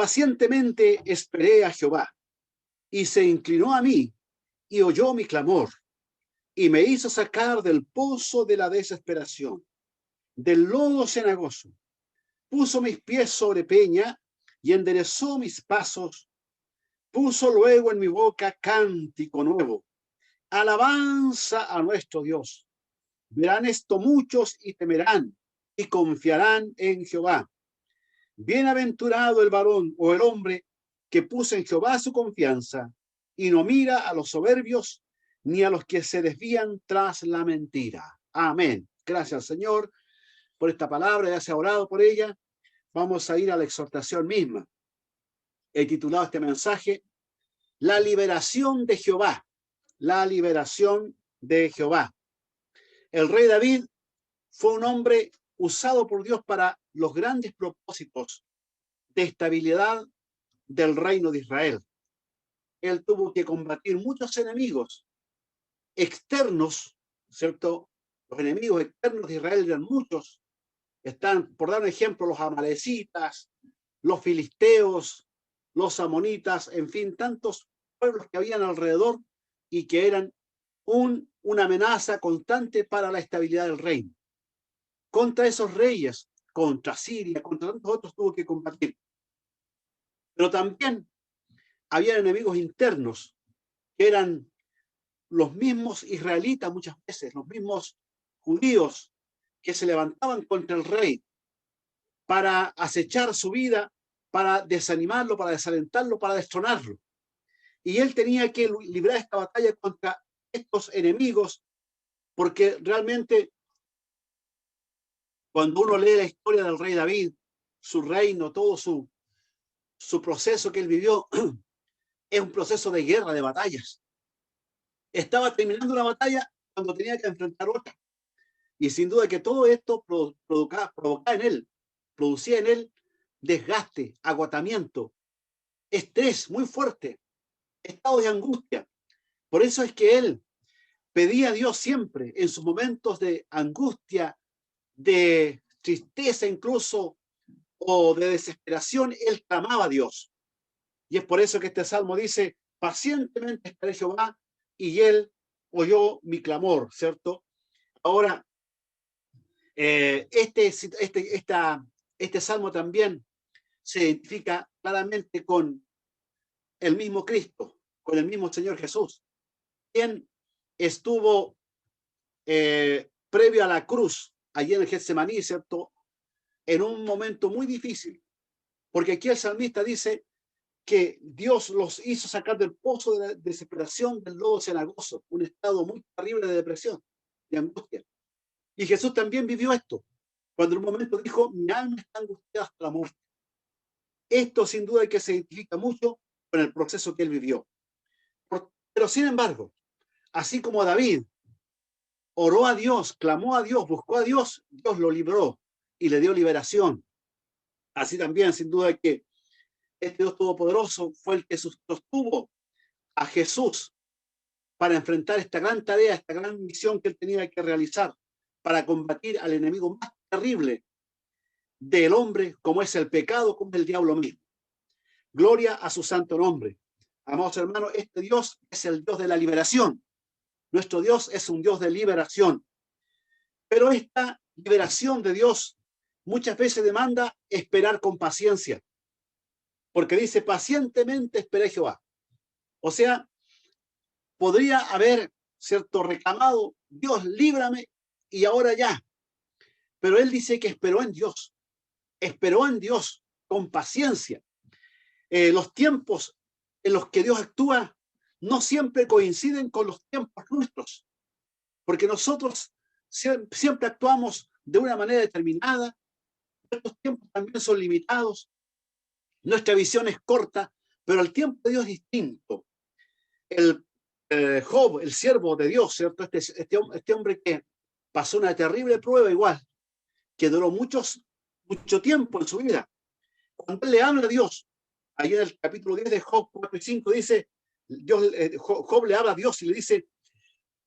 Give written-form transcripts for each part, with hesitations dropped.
pacientemente esperé a Jehová, y se inclinó a mí, y oyó mi clamor, y me hizo sacar del pozo de la desesperación, del lodo cenagoso. Puso mis pies sobre peña, y enderezó mis pasos. Puso luego en mi boca cántico nuevo, alabanza a nuestro Dios. Verán esto muchos y temerán, y confiarán en Jehová. Bienaventurado el varón o el hombre que puso en Jehová su confianza y no mira a los soberbios ni a los que se desvían tras la mentira. Amén. Gracias, Señor, por esta palabra. Ya se ha orado por ella. Vamos a ir a la exhortación misma. He titulado este mensaje La liberación de Jehová. La liberación de Jehová. El rey David fue un hombre usado por Dios para los grandes propósitos de estabilidad del reino de Israel. Él tuvo que combatir muchos enemigos externos, ¿cierto? Los enemigos externos de Israel eran muchos. Están, por dar un ejemplo, los amalecitas, los filisteos, los amonitas, en fin, tantos pueblos que habían alrededor y que eran una amenaza constante para la estabilidad del reino. Contra esos reyes, contra Siria, contra tantos otros tuvo que combatir. Pero también había enemigos internos, que eran los mismos israelitas muchas veces, los mismos judíos que se levantaban contra el rey para acechar su vida, para desanimarlo, para desalentarlo, para destronarlo. Y él tenía que librar esta batalla contra estos enemigos, porque realmente cuando uno lee la historia del rey David, su reino, todo su proceso que él vivió, es un proceso de guerra, de batallas. Estaba terminando una batalla cuando tenía que enfrentar otra. Y sin duda que todo esto producía en él desgaste, agotamiento, estrés muy fuerte, estado de angustia. Por eso es que él pedía a Dios siempre en sus momentos de angustia, de tristeza incluso, o de desesperación, él clamaba a Dios. Y es por eso que este salmo dice, pacientemente esperé Jehová y él oyó mi clamor, ¿cierto? Ahora, este salmo también se identifica claramente con el mismo Cristo, con el mismo Señor Jesús, quien estuvo previo a la cruz, allí en el Getsemaní, ¿cierto? En un momento muy difícil, porque aquí el salmista dice que Dios los hizo sacar del pozo de la desesperación, del lodo cenagoso, un estado muy terrible de depresión, de angustia. Y Jesús también vivió esto, cuando en un momento dijo, mi alma está angustiada hasta la muerte. Esto sin duda que se identifica mucho con el proceso que él vivió. Pero sin embargo, así como David oró a Dios, clamó a Dios, buscó a Dios, Dios lo libró y le dio liberación. Así también, sin duda que este Dios todopoderoso fue el que sostuvo a Jesús para enfrentar esta gran tarea, esta gran misión que él tenía que realizar para combatir al enemigo más terrible del hombre, como es el pecado, como es el diablo mismo. Gloria a su santo nombre. Amados hermanos, este Dios es el Dios de la liberación. Nuestro Dios es un Dios de liberación. Pero esta liberación de Dios muchas veces demanda esperar con paciencia. Porque dice, pacientemente esperé a Jehová. O sea, podría haber, ¿cierto?, reclamado, Dios, líbrame, y ahora ya. Pero él dice que esperó en Dios con paciencia. Los tiempos en los que Dios actúa no siempre coinciden con los tiempos nuestros, porque nosotros siempre actuamos de una manera determinada, nuestros tiempos también son limitados, nuestra visión es corta, pero el tiempo de Dios es distinto. Job, el siervo de Dios, ¿cierto? Este hombre que pasó una terrible prueba igual, que duró mucho tiempo en su vida. Cuando él le habla a Dios, ahí en el capítulo 10 de Job 4 y 5 dice, Job le habla a Dios y le dice,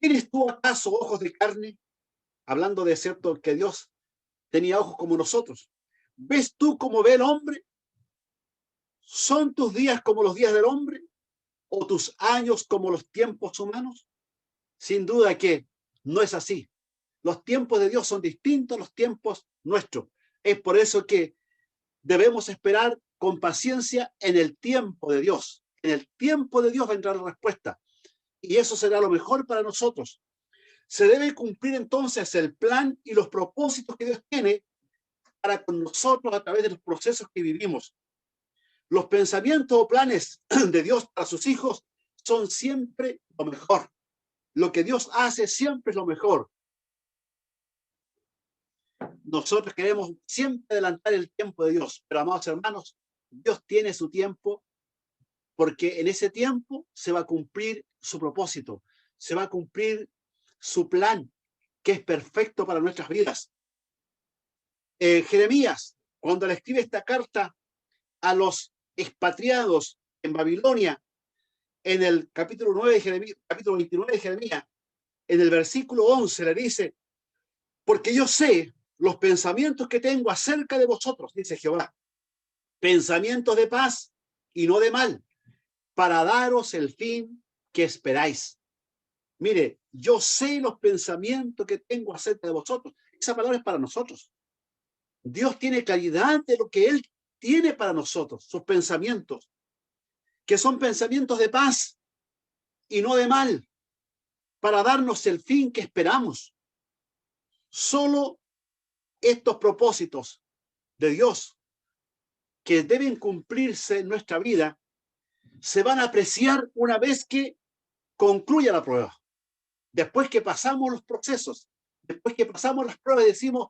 ¿tienes tú acaso ojos de carne? Hablando de cierto que Dios tenía ojos como nosotros. ¿Ves tú cómo ve el hombre? ¿Son tus días como los días del hombre o tus años como los tiempos humanos? Sin duda que no es así. Los tiempos de Dios son distintos a los tiempos nuestros. Es por eso que debemos esperar con paciencia en el tiempo de Dios. En el tiempo de Dios vendrá la respuesta. Y eso será lo mejor para nosotros. Se debe cumplir entonces el plan y los propósitos que Dios tiene para con nosotros a través de los procesos que vivimos. Los pensamientos o planes de Dios para sus hijos son siempre lo mejor. Lo que Dios hace siempre es lo mejor. Nosotros queremos siempre adelantar el tiempo de Dios, pero amados hermanos, Dios tiene su tiempo porque en ese tiempo se va a cumplir su propósito, se va a cumplir su plan, que es perfecto para nuestras vidas. Jeremías, cuando le escribe esta carta a los expatriados en Babilonia, en el capítulo 9 de Jeremías, capítulo 29 de Jeremías, en el versículo 11 le dice, porque yo sé los pensamientos que tengo acerca de vosotros, dice Jehová, pensamientos de paz y no de mal, para daros el fin que esperáis. Mire, yo sé los pensamientos que tengo acerca de vosotros. Esa palabra es para nosotros. Dios tiene claridad de lo que Él tiene para nosotros, sus pensamientos, que son pensamientos de paz y no de mal, para darnos el fin que esperamos. Solo estos propósitos de Dios que deben cumplirse en nuestra vida se van a apreciar una vez que concluya la prueba. Después que pasamos los procesos, después que pasamos las pruebas, decimos,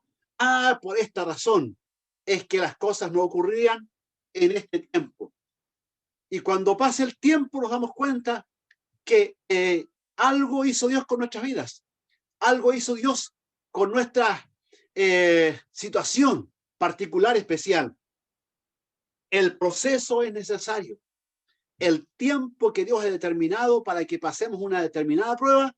por esta razón es que las cosas no ocurrían en este tiempo. Y cuando pase el tiempo nos damos cuenta que algo hizo Dios con nuestras vidas, algo hizo Dios con nuestra situación particular, especial. El proceso es necesario. El tiempo que Dios ha determinado para que pasemos una determinada prueba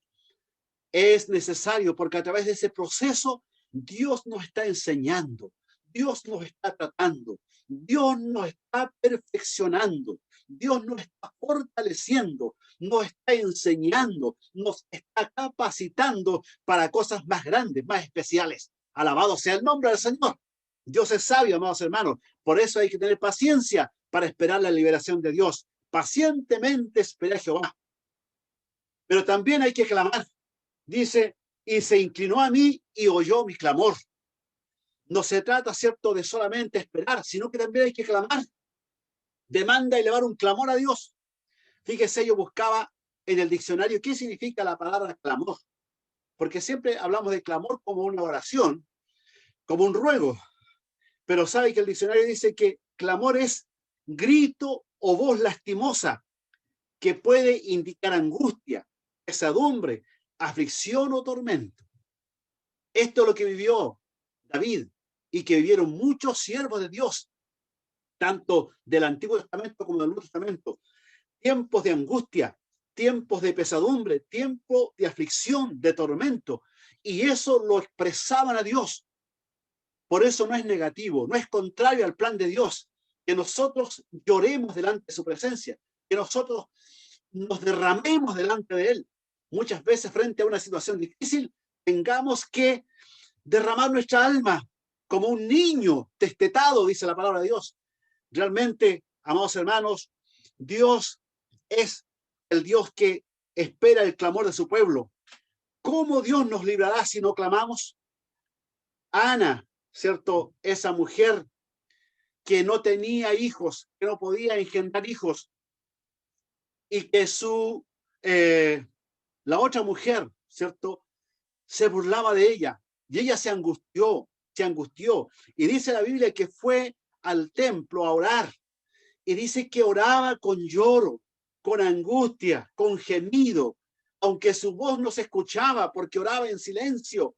es necesario, porque a través de ese proceso Dios nos está enseñando, Dios nos está tratando, Dios nos está perfeccionando, Dios nos está fortaleciendo, nos está enseñando, nos está capacitando para cosas más grandes, más especiales. Alabado sea el nombre del Señor. Dios es sabio, amados hermanos. Por eso hay que tener paciencia para esperar la liberación de Dios. Pacientemente espera a Jehová. Pero también hay que clamar. Dice, y se inclinó a mí y oyó mi clamor. No se trata, ¿cierto?, de solamente esperar, sino que también hay que clamar. Demanda elevar un clamor a Dios. Fíjese, yo buscaba en el diccionario qué significa la palabra clamor. Porque siempre hablamos de clamor como una oración, como un ruego. Pero sabe que el diccionario dice que clamor es grito o voz lastimosa que puede indicar angustia, pesadumbre, aflicción o tormento. Esto es lo que vivió David y que vivieron muchos siervos de Dios, tanto del Antiguo Testamento como del Nuevo Testamento. Tiempos de angustia, tiempos de pesadumbre, tiempos de aflicción, de tormento. Y eso lo expresaban a Dios. Por eso no es negativo, no es contrario al plan de Dios, que nosotros lloremos delante de su presencia, que nosotros nos derramemos delante de Él. Muchas veces frente a una situación difícil, tengamos que derramar nuestra alma como un niño destetado, dice la palabra de Dios. Realmente, amados hermanos, Dios es el Dios que espera el clamor de su pueblo. ¿Cómo Dios nos librará si no clamamos? Ana, ¿cierto? Esa mujer que no tenía hijos, que no podía engendrar hijos, y que la otra mujer, ¿cierto?, se burlaba de ella, y ella se angustió, y dice la Biblia que fue al templo a orar, y dice que oraba con lloro, con angustia, con gemido, aunque su voz no se escuchaba porque oraba en silencio,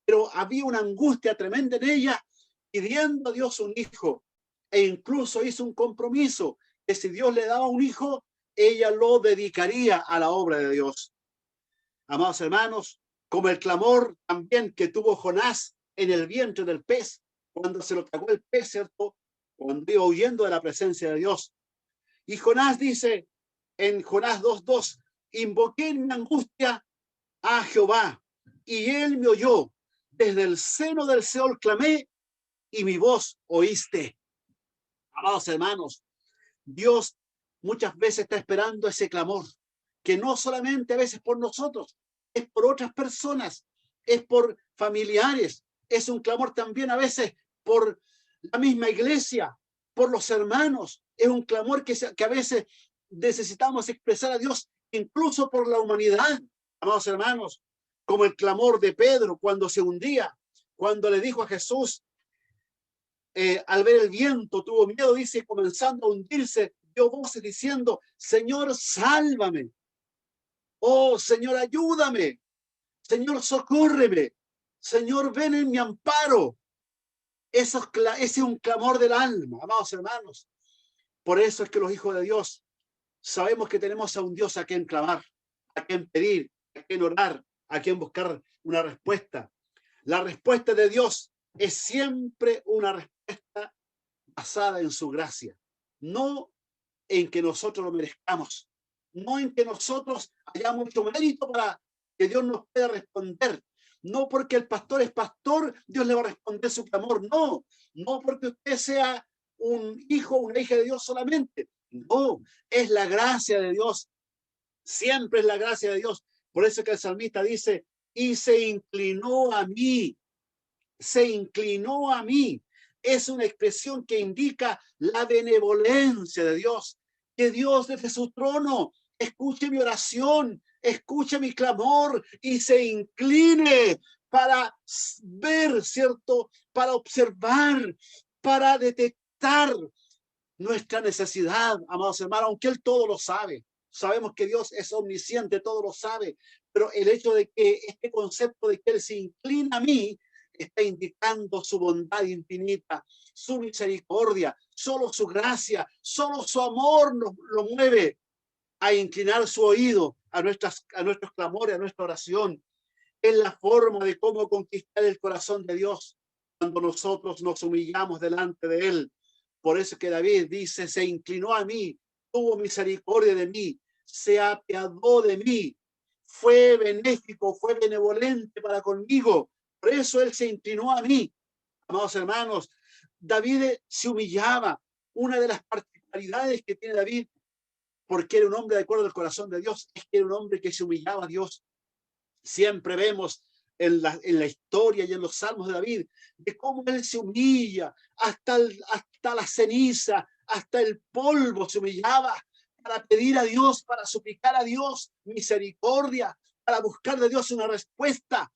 pero había una angustia tremenda en ella, pidiendo a Dios un hijo, e incluso hizo un compromiso, que si Dios le daba un hijo, ella lo dedicaría a la obra de Dios. Amados hermanos, como el clamor también que tuvo Jonás en el vientre del pez, cuando se lo tragó el pez, ¿cierto?, cuando iba huyendo de la presencia de Dios. Y Jonás dice en Jonás 2:2, invoqué en mi angustia a Jehová, y él me oyó. Desde el seno del Seol clamé, y mi voz oíste. Amados hermanos, Dios muchas veces está esperando ese clamor, que no solamente a veces por nosotros, es por otras personas, es por familiares, es un clamor también a veces por la misma iglesia, por los hermanos, es un clamor que a veces necesitamos expresar a Dios, incluso por la humanidad, amados hermanos, como el clamor de Pedro cuando se hundía, cuando le dijo a Jesús, al ver el viento, tuvo miedo, dice, comenzando a hundirse, dio voces diciendo, Señor, sálvame. Oh, Señor, ayúdame. Señor, socórreme. Señor, ven en mi amparo. Ese es un clamor del alma, amados hermanos. Por eso es que los hijos de Dios sabemos que tenemos a un Dios a quien clamar, a quien pedir, a quien orar, a quien buscar una respuesta. La respuesta de Dios es siempre una respuesta basada en su gracia, no en que nosotros lo merezcamos, no en que nosotros hayamos mucho mérito para que Dios nos pueda responder, no porque el pastor es pastor, Dios le va a responder su clamor, no, no porque usted sea un hijo o una hija de Dios solamente, no, es la gracia de Dios, siempre es la gracia de Dios. Por eso que el salmista dice, y se inclinó a mí, se inclinó a mí. Es una expresión que indica la benevolencia de Dios, que Dios desde su trono escuche mi oración, escuche mi clamor y se incline para ver, ¿cierto? Para observar, para detectar nuestra necesidad, amados hermanos, aunque Él todo lo sabe. Sabemos que Dios es omnisciente, todo lo sabe, pero el hecho de que este concepto de que Él se inclina a mí está indicando su bondad infinita, su misericordia, solo su gracia, solo su amor nos lo mueve a inclinar su oído a nuestros clamores, a nuestra oración. Es la forma de cómo conquistar el corazón de Dios cuando nosotros nos humillamos delante de Él. Por eso que David dice, se inclinó a mí, tuvo misericordia de mí, se apiadó de mí, fue benéfico, fue benevolente para conmigo. Por eso Él se inclinó a mí. Amados hermanos, David se humillaba. Una de las particularidades que tiene David, porque era un hombre de acuerdo al corazón de Dios, es que era un hombre que se humillaba a Dios. Siempre vemos en la historia y en los salmos de David de cómo él se humilla hasta la ceniza, hasta el polvo se humillaba para pedir a Dios, para suplicar a Dios misericordia, para buscar de Dios una respuesta.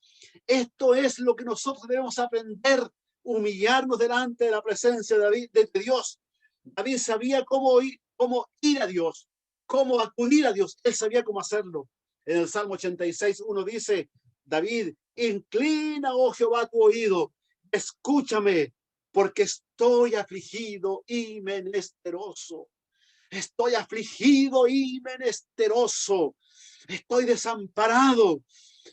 Esto es lo que nosotros debemos aprender, humillarnos delante de la presencia de Dios. David sabía cómo ir a Dios, cómo acudir a Dios. Él sabía cómo hacerlo. En el Salmo 86, uno dice, David, inclina, oh Jehová, tu oído, escúchame, porque estoy afligido y menesteroso. Estoy afligido y menesteroso. Estoy desamparado.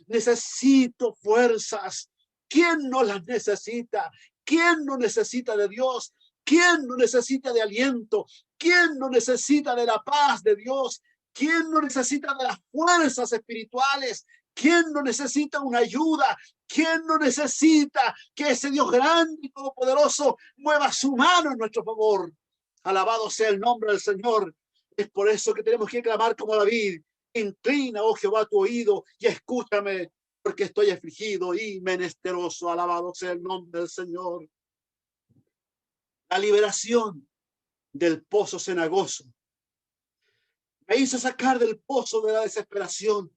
Necesito fuerzas. ¿Quién no las necesita? ¿Quién no necesita de Dios? ¿Quién no necesita de aliento? ¿Quién no necesita de la paz de Dios? ¿Quién no necesita de las fuerzas espirituales? ¿Quién no necesita una ayuda? ¿Quién no necesita que ese Dios grande y todopoderoso mueva su mano en nuestro favor? Alabado sea el nombre del Señor. Es por eso que tenemos que clamar como David. Inclina, oh Jehová, tu oído y escúchame, porque estoy afligido y menesteroso. Alabado sea el nombre del Señor. La liberación del pozo cenagoso me hizo sacar del pozo de la desesperación,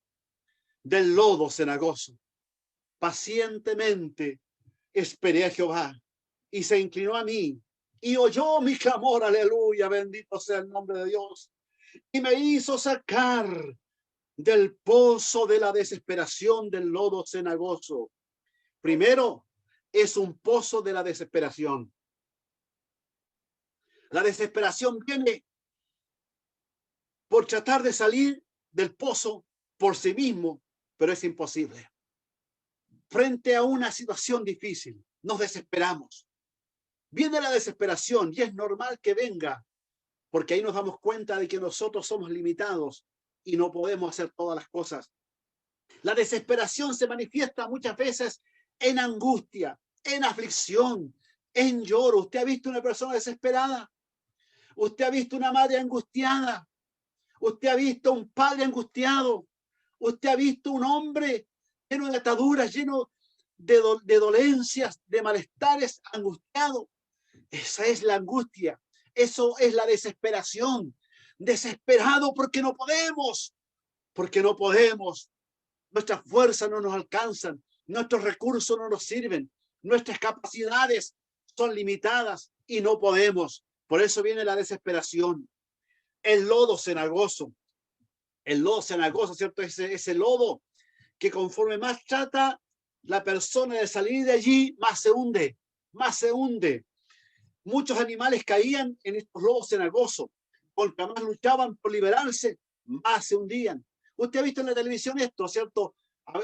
del lodo cenagoso. Pacientemente esperé a Jehová y se inclinó a mí y oyó mi clamor. Aleluya, bendito sea el nombre de Dios. Y me hizo sacar del pozo de la desesperación, del lodo cenagoso. Primero, es un pozo de la desesperación. La desesperación viene por tratar de salir del pozo por sí mismo, pero es imposible. Frente a una situación difícil, nos desesperamos. Viene la desesperación y es normal que venga porque ahí nos damos cuenta de que nosotros somos limitados y no podemos hacer todas las cosas. La desesperación se manifiesta muchas veces en angustia, en aflicción, en lloro. ¿Usted ha visto una persona desesperada? ¿Usted ha visto una madre angustiada? ¿Usted ha visto un padre angustiado? ¿Usted ha visto un hombre lleno de ataduras, lleno de dolencias, de malestares, angustiado? Esa es la angustia. Eso es la desesperación. Desesperado porque no podemos. Porque no podemos. Nuestras fuerzas no nos alcanzan. Nuestros recursos no nos sirven. Nuestras capacidades son limitadas y no podemos. Por eso viene la desesperación. El lodo cenagoso. El lodo cenagoso, ¿cierto? Ese lodo que conforme más trata la persona de salir de allí, más se hunde, más se hunde. Muchos animales caían en estos lodos cenagosos. Cuanto más luchaban por liberarse, más se hundían. Usted ha visto en la televisión esto, ¿cierto?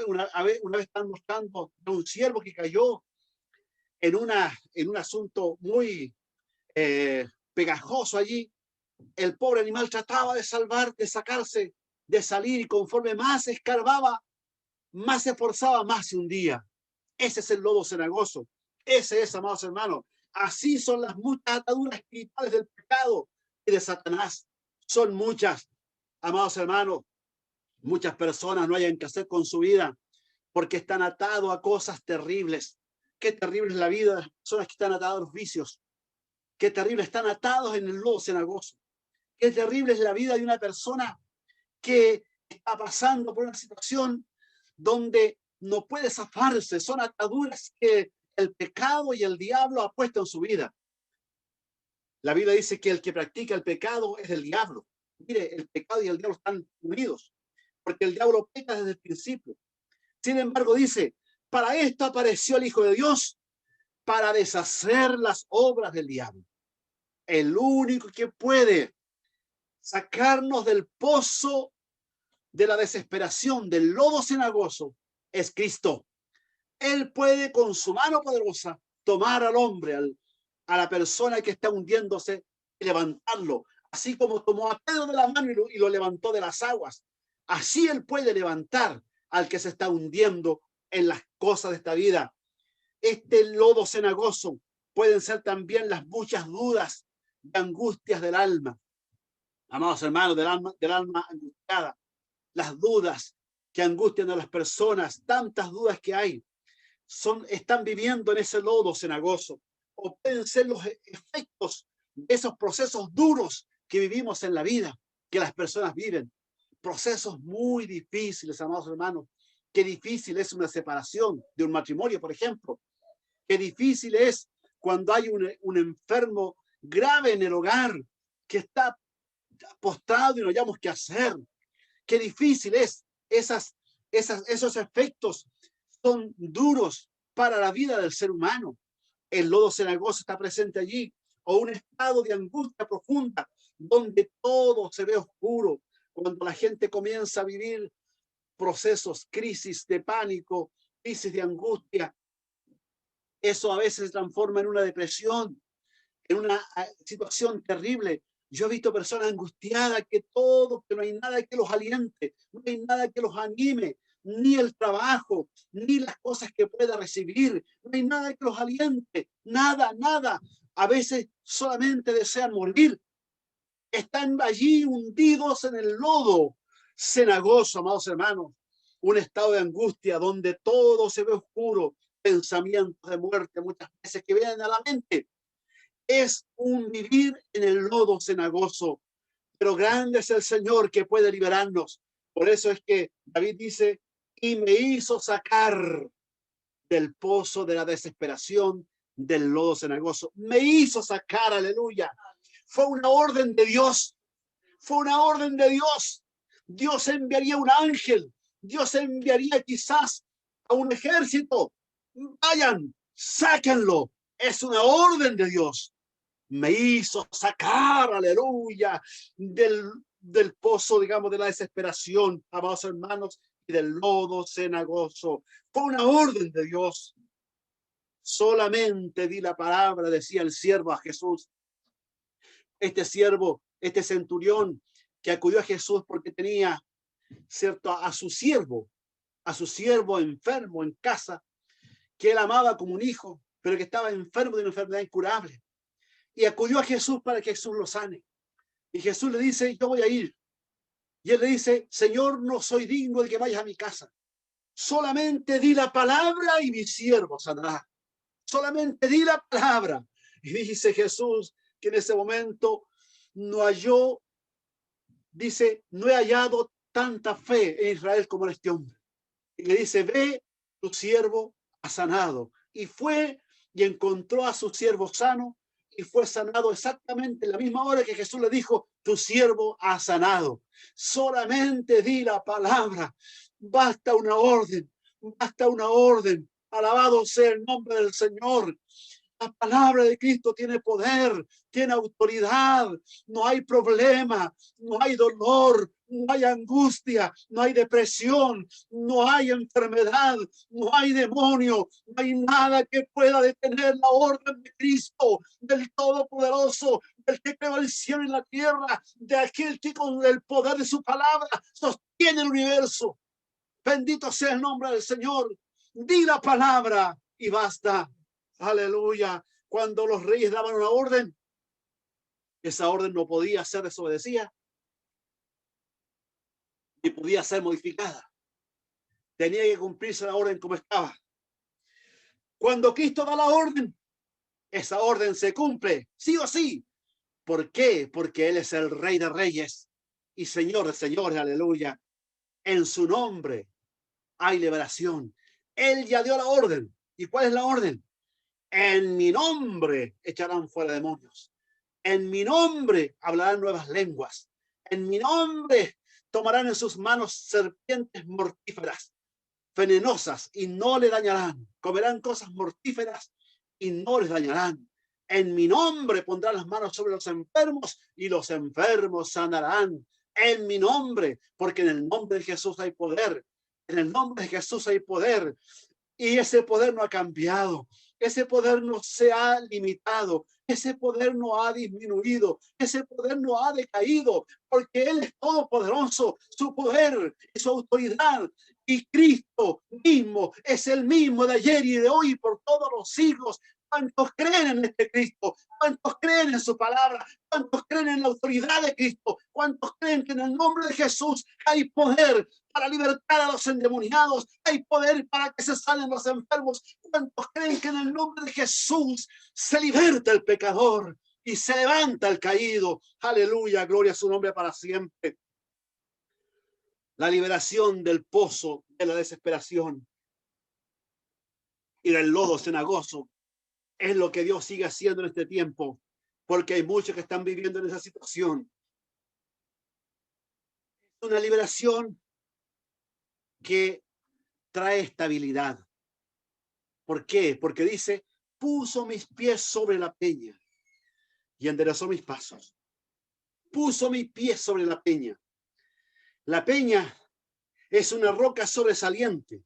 Una vez están mostrando a un ciervo que cayó en un asunto muy pegajoso allí. El pobre animal trataba de salvar, de sacarse, de salir, y conforme más escarbaba, más se esforzaba, más se hundía. Ese es el lodo cenagoso. Ese es, amados hermanos. Así son las muchas ataduras espirituales del pecado y de Satanás. Son muchas, amados hermanos. Muchas personas no hayan que hacer con su vida porque están atados a cosas terribles. Qué terrible es la vida de las personas que están atadas a los vicios. Qué terrible, están atados en el lodo cenagoso. Qué terrible es la vida de una persona que está pasando por una situación donde no puede zafarse. Son ataduras que el pecado y el diablo ha puesto en su vida. La Biblia dice que el que practica el pecado es del diablo. Mire, el pecado y el diablo están unidos, porque el diablo peca desde el principio. Sin embargo, dice, para esto apareció el Hijo de Dios, para deshacer las obras del diablo. El único que puede sacarnos del pozo de la desesperación, del lodo cenagoso, es Cristo. Él puede con su mano poderosa tomar al hombre, a la persona que está hundiéndose, y levantarlo. Así como tomó a Pedro de la mano y lo levantó de las aguas. Así Él puede levantar al que se está hundiendo en las cosas de esta vida. Este lodo cenagoso pueden ser también las muchas dudas y angustias del alma. Amados hermanos, del alma angustiada. Las dudas que angustian a las personas, tantas dudas que hay, están viviendo en ese lodo cenagoso. O pueden ser los efectos de esos procesos duros que vivimos en la vida, que las personas viven. Procesos muy difíciles, amados hermanos. Qué difícil es una separación de un matrimonio, por ejemplo. Qué difícil es cuando hay un enfermo grave en el hogar que está postrado y no hayamos qué hacer. Qué difícil es. Esos efectos son duros para la vida del ser humano. El lodo cenagoso está presente allí, o un estado de angustia profunda, donde todo se ve oscuro, cuando la gente comienza a vivir procesos, crisis de pánico, crisis de angustia. Eso a veces se transforma en una depresión, en una situación terrible. Yo he visto personas angustiadas que no hay nada que los aliente, no hay nada que los anime, ni el trabajo, ni las cosas que pueda recibir, no hay nada que los aliente, nada, nada. A veces solamente desean morir. Están allí hundidos en el lodo cenagoso, amados hermanos. Un estado de angustia donde todo se ve oscuro, pensamientos de muerte muchas veces que vienen a la mente. Es un vivir en el lodo cenagoso, pero grande es el Señor que puede liberarnos. Por eso es que David dice, y me hizo sacar del pozo de la desesperación, del lodo cenagoso. Me hizo sacar, aleluya. Fue una orden de Dios, fue una orden de Dios. Dios enviaría un ángel, Dios enviaría quizás a un ejército. Vayan, sáquenlo. Es una orden de Dios. Me hizo sacar, aleluya, del pozo, digamos, de la desesperación, amados hermanos, y del lodo cenagoso. Fue una orden de Dios. Solamente di la palabra, decía el siervo a Jesús. Este siervo este centurión que acudió a Jesús porque tenía, cierto, a su siervo enfermo en casa, que él amaba como un hijo, pero que estaba enfermo de una enfermedad incurable. Y acudió a Jesús para que Jesús lo sane. Y Jesús le dice, yo voy a ir. Y él le dice, Señor, no soy digno de que vayas a mi casa. Solamente di la palabra y mi siervo sanará. Solamente di la palabra. Y dice Jesús que en ese momento no halló, dice, no he hallado tanta fe en Israel como en este hombre. Y le dice, ve, tu siervo ha sanado. Y fue y encontró a su siervo sano y fue sanado exactamente en la misma hora que Jesús le dijo, tu siervo ha sanado. Solamente di la palabra. Basta una orden, basta una orden. Alabado sea el nombre del Señor. La palabra de Cristo tiene poder, tiene autoridad. No hay problema, no hay dolor, no hay angustia, no hay depresión, no hay enfermedad, no hay demonio, no hay nada que pueda detener la orden de Cristo, del Todopoderoso, del que creó el cielo y la tierra, de aquel que con el poder de su palabra sostiene el universo. Bendito sea el nombre del Señor. Di la palabra y basta. Aleluya. Cuando los reyes daban una orden, esa orden no podía ser desobedecida ni podía ser modificada. Tenía que cumplirse la orden como estaba. Cuando Cristo da la orden, esa orden se cumple, sí o sí. ¿Por qué? Porque Él es el Rey de Reyes y Señor de Señores. Aleluya. En su nombre hay liberación. Él ya dio la orden. ¿Y cuál es la orden? En mi nombre echarán fuera demonios. En mi nombre hablarán nuevas lenguas. En mi nombre tomarán en sus manos serpientes mortíferas, venenosas, y no le dañarán. Comerán cosas mortíferas y no les dañarán. En mi nombre pondrán las manos sobre los enfermos y los enfermos sanarán. En mi nombre, porque en el nombre de Jesús hay poder. En el nombre de Jesús hay poder. Y ese poder no ha cambiado, ese poder no se ha limitado, ese poder no ha disminuido, ese poder no ha decaído, porque Él es todopoderoso, su poder y su autoridad. Y Cristo mismo es el mismo de ayer y de hoy por todos los siglos. ¿Cuántos creen en este Cristo? ¿Cuántos creen en su palabra? ¿Cuántos creen en la autoridad de Cristo? ¿Cuántos creen que en el nombre de Jesús hay poder para libertar a los endemoniados? Hay poder para que se salen los enfermos. ¿Cuántos creen que en el nombre de Jesús se liberta el pecador y se levanta el caído? Aleluya, gloria a su nombre para siempre. La liberación del pozo de la desesperación y del lodo cenagoso es lo que Dios sigue haciendo en este tiempo, porque hay muchos que están viviendo en esa situación. Una liberación que trae estabilidad. ¿Por qué? Porque dice, puso mis pies sobre la peña y enderezó mis pasos. Puso mis pies sobre la peña. La peña es una roca sobresaliente,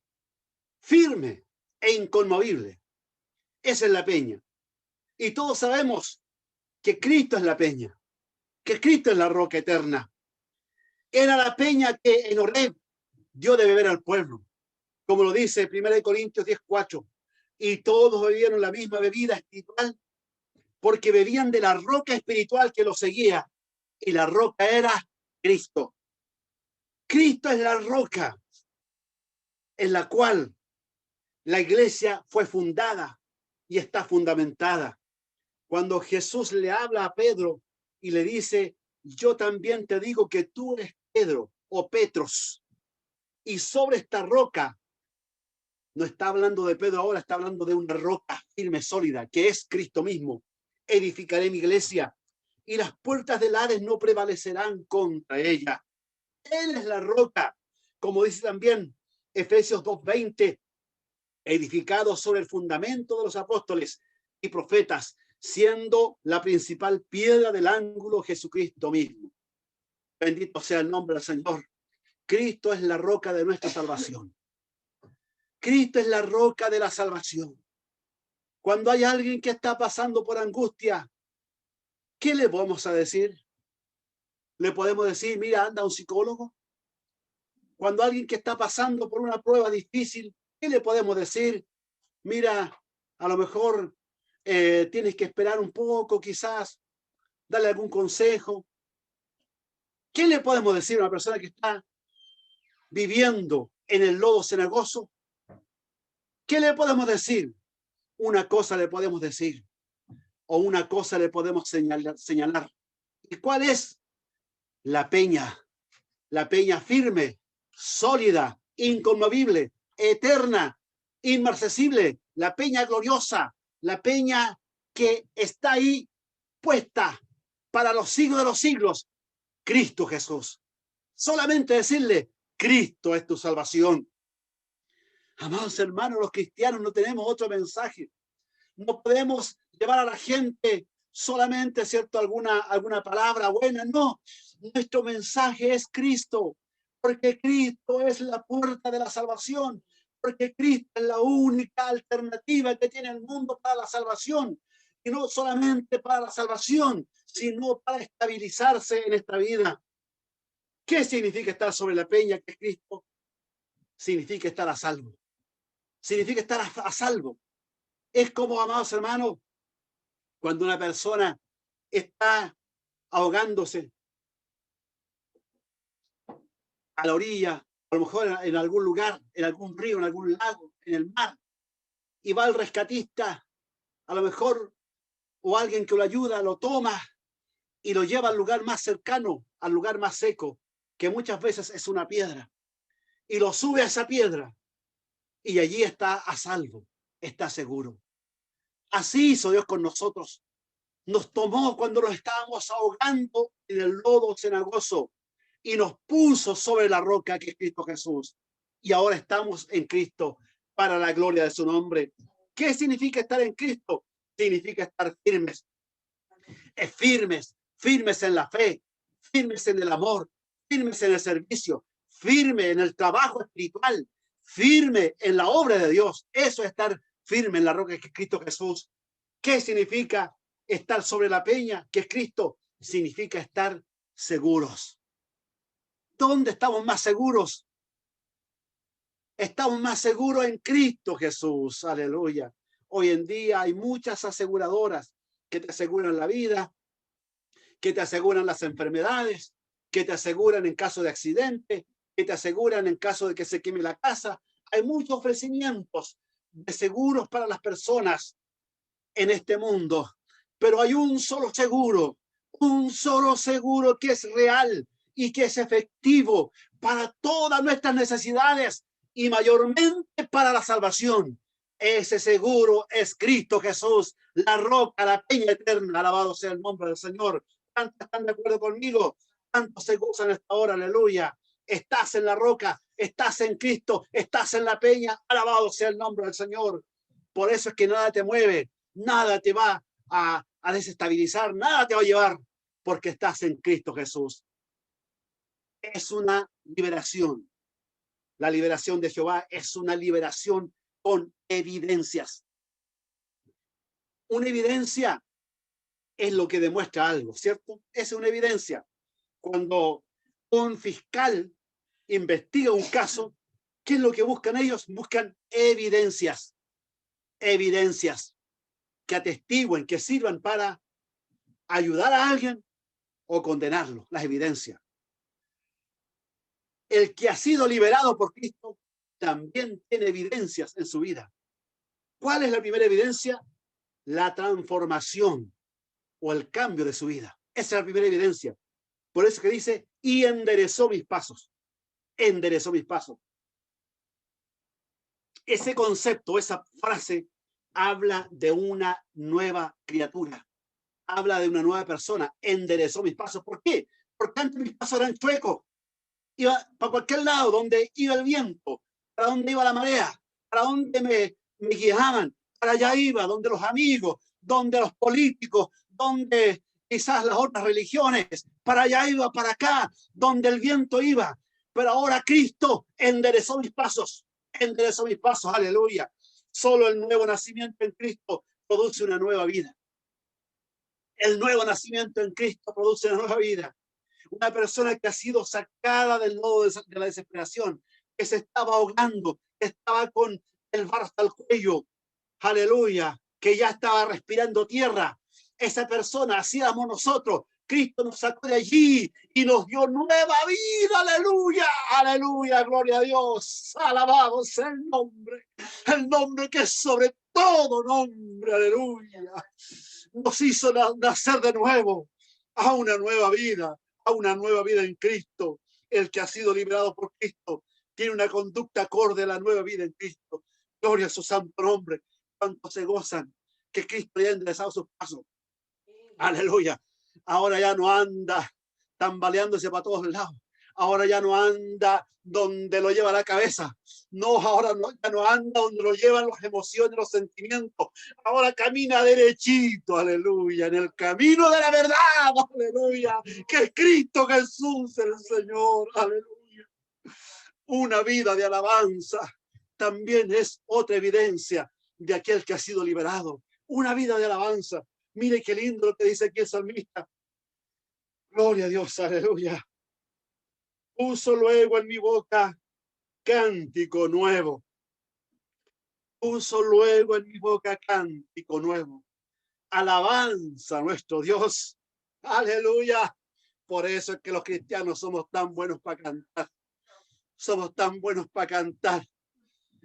firme e inconmovible. Esa es la peña. Y todos sabemos que Cristo es la peña, que Cristo es la roca eterna. Era la peña que en Horeb dio de beber al pueblo, como lo dice 1 Corintios 10:4. Y todos bebieron la misma bebida espiritual porque bebían de la roca espiritual que los seguía. Y la roca era Cristo. Cristo es la roca en la cual la iglesia fue fundada y está fundamentada. Cuando Jesús le habla a Pedro y le dice, yo también te digo que tú eres Pedro o Petros, y sobre esta roca, no está hablando de Pedro ahora, está hablando de una roca firme, sólida, que es Cristo mismo. Edificaré mi iglesia y las puertas del Hades no prevalecerán contra ella. Él es la roca, como dice también Efesios 2:20, edificado sobre el fundamento de los apóstoles y profetas, siendo la principal piedra del ángulo Jesucristo mismo. Bendito sea el nombre del Señor. Cristo es la roca de nuestra salvación. Cristo es la roca de la salvación. Cuando hay alguien que está pasando por angustia, ¿qué le vamos a decir? Le podemos decir, mira, anda a un psicólogo. Cuando alguien que está pasando por una prueba difícil, ¿qué le podemos decir? Mira, a lo mejor tienes que esperar un poco, quizás, darle algún consejo. ¿Qué le podemos decir a una persona que está viviendo en el lodo cenagoso? ¿Qué le podemos decir? Una cosa le podemos decir o una cosa le podemos señalar. ¿Y cuál es? La peña firme, sólida, inconmovible, eterna, inmarcesible, la peña gloriosa, la peña que está ahí puesta para los siglos de los siglos, Cristo Jesús. Solamente decirle, Cristo es tu salvación. Amados hermanos, los cristianos no tenemos otro mensaje. No podemos llevar a la gente solamente, ¿cierto?, alguna palabra buena. No, nuestro mensaje es Cristo, porque Cristo es la puerta de la salvación, porque Cristo es la única alternativa que tiene el mundo para la salvación. Y no solamente para la salvación, sino para estabilizarse en esta vida. ¿Qué significa estar sobre la peña que es Cristo? Significa estar a salvo. Significa estar a salvo. Es como, amados hermanos, cuando una persona está ahogándose a la orilla, a lo mejor en algún lugar, en algún río, en algún lago, en el mar, y va el rescatista, a lo mejor, o alguien que lo ayuda, lo toma y lo lleva al lugar más cercano, al lugar más seco, que muchas veces es una piedra, y lo sube a esa piedra, y allí está a salvo, está seguro. Así hizo Dios con nosotros. Nos tomó cuando nos estábamos ahogando en el lodo cenagoso y nos puso sobre la roca que es Cristo Jesús. Y ahora estamos en Cristo para la gloria de su nombre. ¿Qué significa estar en Cristo? Significa estar firmes. Firmes en la fe, firmes en el amor, firmes en el servicio, firme en el trabajo espiritual, firme en la obra de Dios. Eso es estar firme en la roca que es Cristo Jesús. ¿Qué significa estar sobre la peña que es Cristo? Significa estar seguros. ¿Dónde estamos más seguros? Estamos más seguros en Cristo Jesús. Aleluya. Hoy en día hay muchas aseguradoras que te aseguran la vida, que te aseguran las enfermedades, que te aseguran en caso de accidente, que te aseguran en caso de que se queme la casa. Hay muchos ofrecimientos de seguros para las personas en este mundo, pero hay un solo seguro que es real y que es efectivo para todas nuestras necesidades y mayormente para la salvación. Ese seguro es Cristo Jesús, la roca, la peña eterna. Alabado sea el nombre del Señor. ¿Cuántos están de acuerdo conmigo? ¿Cuántos se gozan esta hora? Aleluya. Estás en la roca, estás en Cristo, estás en la peña. Alabado sea el nombre del Señor. Por eso es que nada te mueve, nada te va a desestabilizar, nada te va a llevar, porque estás en Cristo Jesús. Es una liberación. La liberación de Jehová es una liberación con evidencias. Una evidencia es lo que demuestra algo, ¿cierto? Es una evidencia. Cuando un fiscal investiga un caso, ¿qué es lo que buscan ellos? Buscan evidencias. Evidencias que atestiguen, que sirvan para ayudar a alguien o condenarlo, las evidencias. El que ha sido liberado por Cristo también tiene evidencias en su vida. ¿Cuál es la primera evidencia? La transformación o el cambio de su vida. Esa es la primera evidencia. Por eso que dice, y enderezó mis pasos. Enderezó mis pasos. Ese concepto, esa frase, habla de una nueva criatura. Habla de una nueva persona. Enderezó mis pasos. ¿Por qué? Porque antes mis pasos eran chuecos. Iba para cualquier lado, donde iba el viento, para donde iba la marea, para donde me guiaban, para allá iba, donde los amigos, donde los políticos, donde quizás las otras religiones, para allá iba, para acá, donde el viento iba. Pero ahora Cristo enderezó mis pasos, aleluya. Solo el nuevo nacimiento en Cristo produce una nueva vida. El nuevo nacimiento en Cristo produce una nueva vida. una persona que ha sido sacada del lodo de la desesperación, que se estaba ahogando, que estaba con el barro hasta el cuello, aleluya, que ya estaba respirando tierra. Esa persona, así éramos nosotros. Cristo nos sacó de allí y nos dio nueva vida, aleluya, aleluya, gloria a Dios, alabamos el nombre que es sobre todo nombre, aleluya. Nos hizo nacer de nuevo a una nueva vida en Cristo. El que ha sido liberado por Cristo tiene una conducta acorde a la nueva vida en Cristo. Gloria a su santo nombre. Cuántos se gozan que Cristo haya enderezado sus pasos. Aleluya. Ahora ya no anda tambaleándose para todos lados. Ahora ya no anda donde lo lleva la cabeza. No, ahora no, ya no anda donde lo llevan las emociones, los sentimientos. Ahora camina derechito, aleluya, en el camino de la verdad, aleluya, que es Cristo Jesús el Señor, aleluya. Una vida de alabanza también es otra evidencia de aquel que ha sido liberado. Una vida de alabanza. Mire qué lindo lo que dice aquí el salmista. Gloria a Dios, aleluya. Puso luego en mi boca cántico nuevo. Puso luego en mi boca cántico nuevo. Alabanza a nuestro Dios. Aleluya. Por eso es que los cristianos somos tan buenos para cantar. Somos tan buenos para cantar.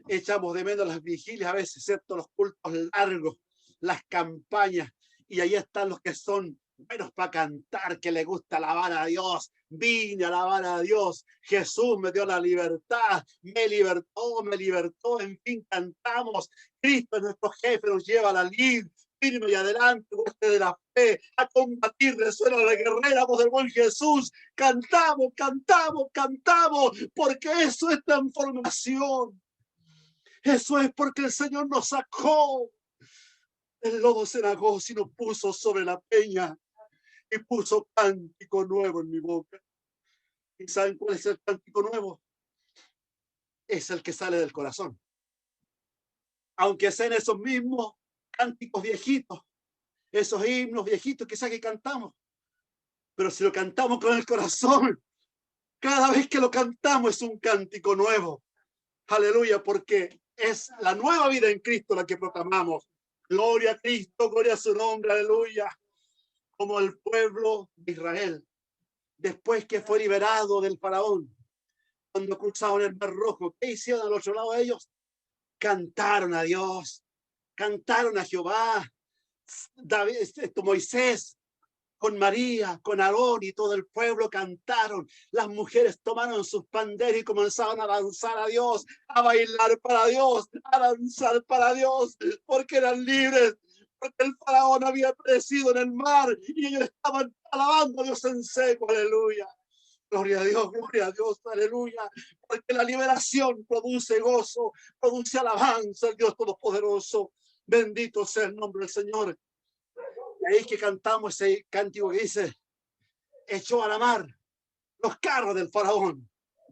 Echamos de menos las vigilias a veces, excepto los cultos largos, las campañas. Y ahí están los que son buenos para cantar, que les gusta alabar a Dios. Vine a alabar a Dios. Jesús me dio la libertad, me libertó. En fin, cantamos. Cristo es nuestro jefe, nos lleva a la lid. Firme y adelante, hueste de la fe, a combatir de suelo de la guerrera, voz del buen Jesús. Cantamos, porque eso es transformación. Eso es porque el Señor nos sacó del lodo cenagoso y nos puso sobre la peña y puso cántico nuevo en mi boca. ¿Y saben cuál es el cántico nuevo? Es el que sale del corazón. Aunque sean esos mismos cánticos viejitos, esos himnos viejitos quizás que cantamos, pero si lo cantamos con el corazón, cada vez que lo cantamos es un cántico nuevo. Aleluya, porque es la nueva vida en Cristo la que proclamamos. Gloria a Cristo, gloria a su nombre, aleluya. Como el pueblo de Israel, después que fue liberado del faraón, cuando cruzaron el Mar Rojo, ¿qué hicieron al otro lado de ellos? Cantaron a Dios, cantaron a Jehová. David, Moisés con María, con Aarón y todo el pueblo cantaron. Las mujeres tomaron sus panderos y comenzaron a danzar a Dios, a bailar para Dios, a danzar para Dios, porque eran libres, porque el faraón había perecido en el mar y ellos estaban alabando a Dios en seco, aleluya. Gloria a Dios, aleluya, porque la liberación produce gozo, produce alabanza al Dios Todopoderoso. Bendito sea el nombre del Señor. Y ahí que cantamos ese cántico que dice, echó a la mar los carros del faraón.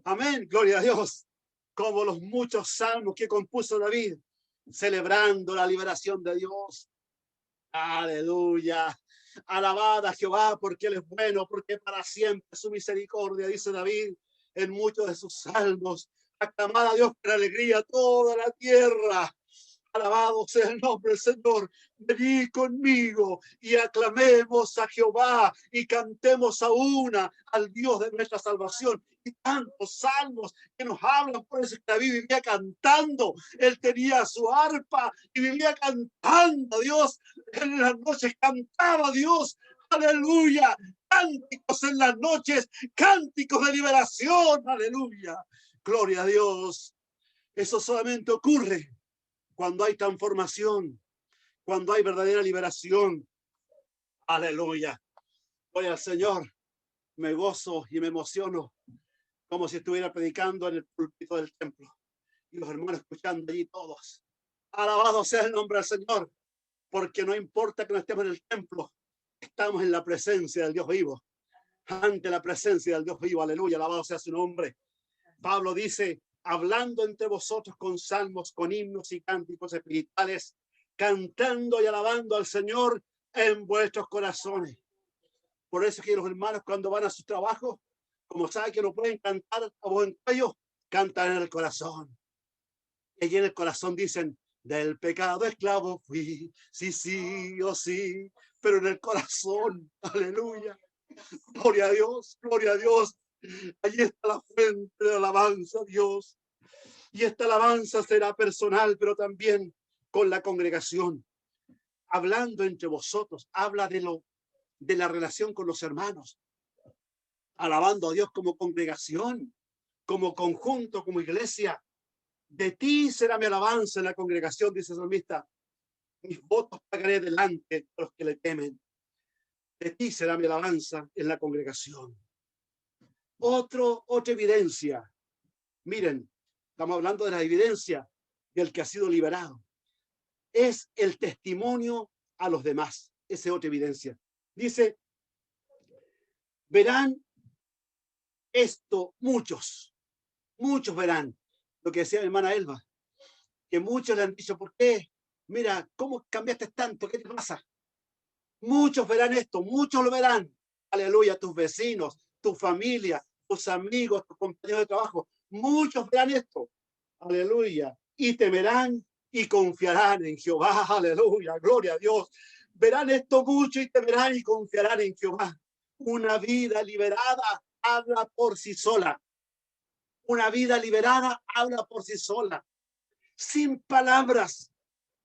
Amén, gloria a Dios. Como los muchos salmos que compuso David, celebrando la liberación de Dios. Aleluya. Alabad a Jehová porque Él es bueno, porque para siempre su misericordia, dice David en muchos de sus salmos. Aclamad a Dios con alegría toda la tierra. Alabado sea el nombre del Señor. Venid conmigo y aclamemos a Jehová y cantemos a una al Dios de nuestra salvación. Y tantos salmos que nos hablan, por eso que David vivía cantando. Él tenía su arpa y vivía cantando a Dios. En las noches cantaba a Dios. Aleluya. Cánticos en las noches, cánticos de liberación. Aleluya. Gloria a Dios. Eso solamente ocurre cuando hay transformación, cuando hay verdadera liberación. Aleluya. Voy al Señor, me gozo y me emociono como si estuviera predicando en el púlpito del templo y los hermanos escuchando allí todos. Alabado sea el nombre del Señor, porque no importa que no estemos en el templo, estamos en la presencia del Dios vivo, ante la presencia del Dios vivo. Aleluya, alabado sea su nombre. Pablo dice, hablando entre vosotros con salmos, con himnos y cánticos espirituales, cantando y alabando al Señor en vuestros corazones. Por eso que los hermanos cuando van a su trabajo, como saben que no pueden cantar a voz en cuello, cantan en el corazón. Y allí en el corazón dicen, del pecado esclavo fui, sí, sí, oh sí, pero en el corazón, aleluya, gloria a Dios, gloria a Dios. Allí está la fuente de alabanza a Dios. Y esta alabanza será personal, pero también con la congregación. Hablando entre vosotros, habla de la relación con los hermanos. Alabando a Dios como congregación, como conjunto, como iglesia. De ti será mi alabanza en la congregación, dice el salmista. Mis votos pagaré delante de los que le temen. De ti será mi alabanza en la congregación. Otra evidencia. Miren, estamos hablando de la evidencia del que ha sido liberado. Es el testimonio a los demás. Esa es otra evidencia. Dice, verán esto muchos verán. Lo que decía mi hermana Elba, que muchos le han dicho, ¿por qué? Mira, ¿cómo cambiaste tanto? ¿Qué te pasa? Muchos verán esto, muchos lo verán. Aleluya, tus vecinos, tu familia, tus amigos, tus compañeros de trabajo. Muchos verán esto. Aleluya. Y temerán y confiarán en Jehová. Aleluya, gloria a Dios. Verán esto mucho y temerán y confiarán en Jehová. Una vida liberada habla por sí sola. Una vida liberada habla por sí sola. Sin palabras.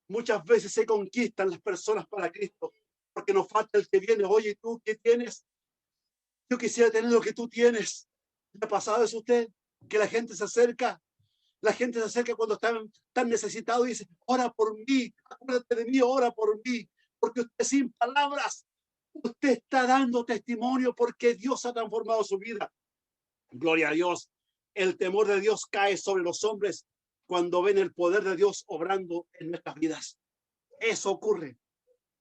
Muchas veces se conquistan las personas para Cristo, porque nos falta el que viene. Oye, ¿tú qué tienes? Yo quisiera tener lo que tú tienes. ¿Le ha pasado eso a usted? Que la gente se acerca. La gente se acerca cuando están tan necesitados y dice, ora por mí, acuérdate de mí, ora por mí. Porque usted sin palabras, usted está dando testimonio porque Dios ha transformado su vida. Gloria a Dios. El temor de Dios cae sobre los hombres cuando ven el poder de Dios obrando en nuestras vidas. Eso ocurre.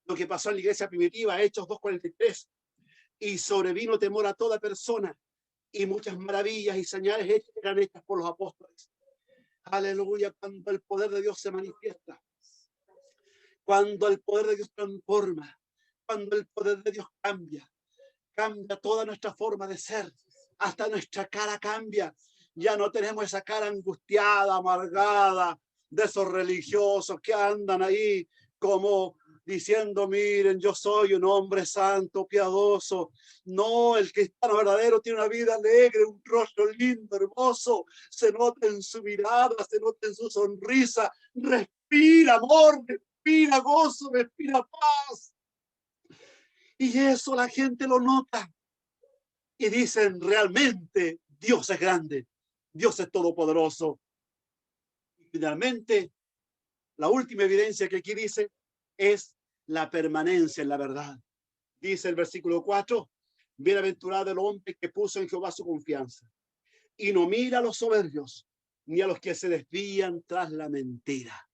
Lo que pasó en la iglesia primitiva, Hechos 2:43. Y sobrevino temor a toda persona. Y muchas maravillas y señales eran hechas por los apóstoles. Aleluya, cuando el poder de Dios se manifiesta. Cuando el poder de Dios transforma. Cuando el poder de Dios cambia. Cambia toda nuestra forma de ser. Hasta nuestra cara cambia. Ya no tenemos esa cara angustiada, amargada, de esos religiosos que andan ahí como diciendo, miren, yo soy un hombre santo, piadoso. No, el cristiano verdadero tiene una vida alegre, un rostro lindo, hermoso. Se nota en su mirada, se nota en su sonrisa. Respira amor, respira gozo, respira paz. Y eso la gente lo nota. Y dicen, realmente Dios es grande, Dios es todopoderoso. Y finalmente, la última evidencia que aquí dice es la permanencia en la verdad. Dice el versículo 4, bienaventurado el hombre que puso en Jehová su confianza y no mira a los soberbios ni a los que se desvían tras la mentira.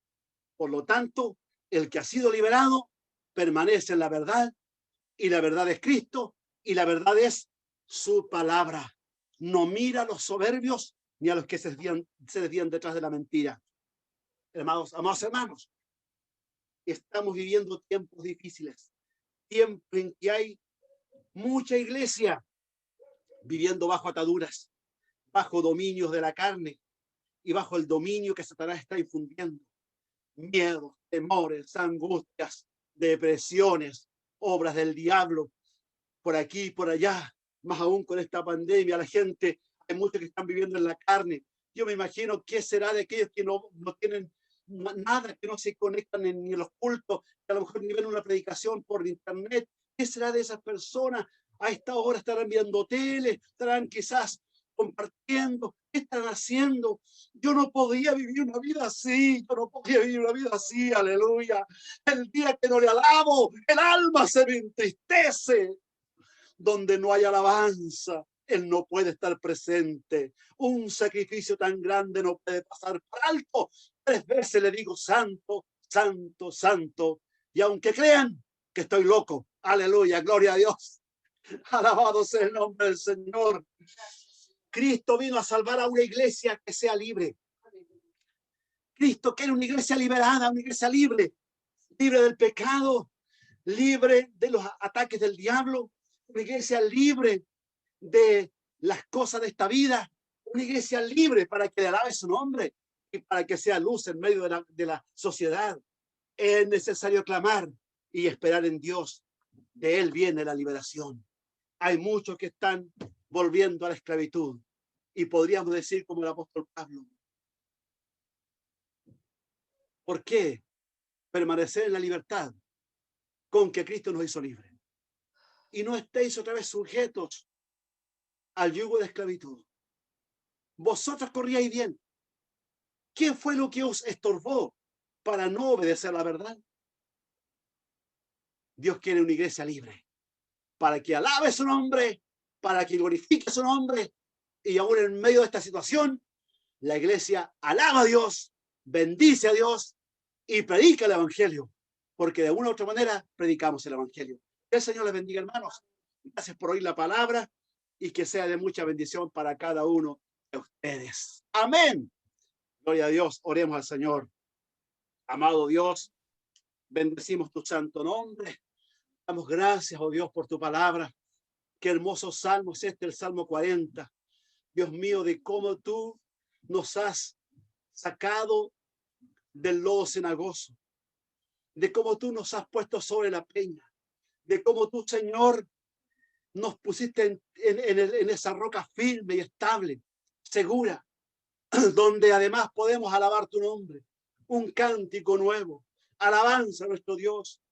Por lo tanto, el que ha sido liberado permanece en la verdad y la verdad es Cristo y la verdad es su palabra. No mira a los soberbios ni a los que se desvían detrás de la mentira. Hermanos, amados hermanos, estamos viviendo tiempos difíciles, tiempos en que hay mucha iglesia viviendo bajo ataduras, bajo dominios de la carne y bajo el dominio que Satanás está infundiendo. Miedos, temores, angustias, depresiones, obras del diablo, por aquí y por allá, más aún con esta pandemia, la gente, hay muchos que están viviendo en la carne. Yo me imagino qué será de aquellos que no tienen nada, que no se conectan ni en los cultos, que a lo mejor ni ven una predicación por internet. ¿Qué será de esas personas? A esta hora estarán viendo tele, estarán quizás compartiendo, ¿qué están haciendo? Yo no podía vivir una vida así, yo no podía vivir una vida así, aleluya. El día que no le alabo, el alma se me entristece. Donde no hay alabanza, Él no puede estar presente. Un sacrificio tan grande no puede pasar por alto. 3 veces le digo, santo, santo, santo. Y aunque crean que estoy loco, aleluya, gloria a Dios. Alabado sea el nombre del Señor. Cristo vino a salvar a una iglesia que sea libre. Cristo quiere una iglesia liberada, una iglesia libre, libre del pecado, libre de los ataques del diablo, una iglesia libre de las cosas de esta vida, una iglesia libre para que le alabe su nombre y para que sea luz en medio de la sociedad. Es necesario clamar y esperar en Dios. De Él viene la liberación. Hay muchos que están volviendo a la esclavitud y podríamos decir como el apóstol Pablo, ¿por qué permanecer en la libertad con que Cristo nos hizo libres? Y no estéis otra vez sujetos al yugo de esclavitud. Vosotros corríais bien. ¿Qué fue lo que os estorbó para no obedecer la verdad? Dios quiere una iglesia libre para que alabe su nombre, para que glorifique su nombre, y aún en medio de esta situación, la iglesia alaba a Dios, bendice a Dios y predica el evangelio, porque de una u otra manera predicamos el evangelio. Que el Señor les bendiga, hermanos. Gracias por oír la palabra y que sea de mucha bendición para cada uno de ustedes. Amén. Gloria a Dios. Oremos al Señor. Amado Dios, bendecimos tu santo nombre. Damos gracias, oh Dios, por tu palabra. Qué hermoso salmo es este, el Salmo 40. Dios mío, de cómo tú nos has sacado del lodo cenagoso, de cómo tú nos has puesto sobre la peña, de cómo tú, Señor, nos pusiste en esa roca firme y estable, segura, donde además podemos alabar tu nombre, un cántico nuevo, alabanza a nuestro Dios.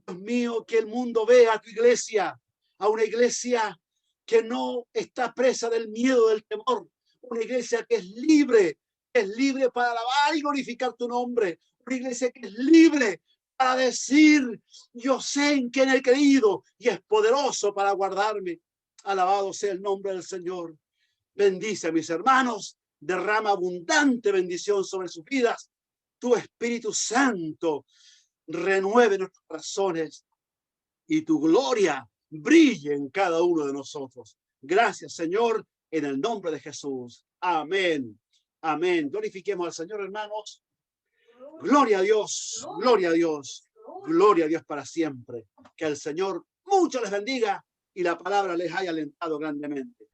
Dios mío, que el mundo vea a tu iglesia, a una iglesia que no está presa del miedo, del temor, una iglesia que es libre para alabar y glorificar tu nombre, una iglesia que es libre para decir, yo sé en quién he creído y es poderoso para guardarme. Alabado sea el nombre del Señor. Bendice a mis hermanos, derrama abundante bendición sobre sus vidas. Tu Espíritu Santo renueve nuestros corazones y tu gloria brille en cada uno de nosotros. Gracias, Señor, en el nombre de Jesús. Amén. Amén. Glorifiquemos al Señor, hermanos. Gloria a Dios, gloria a Dios, gloria a Dios para siempre. Que el Señor mucho les bendiga y la palabra les haya alentado grandemente.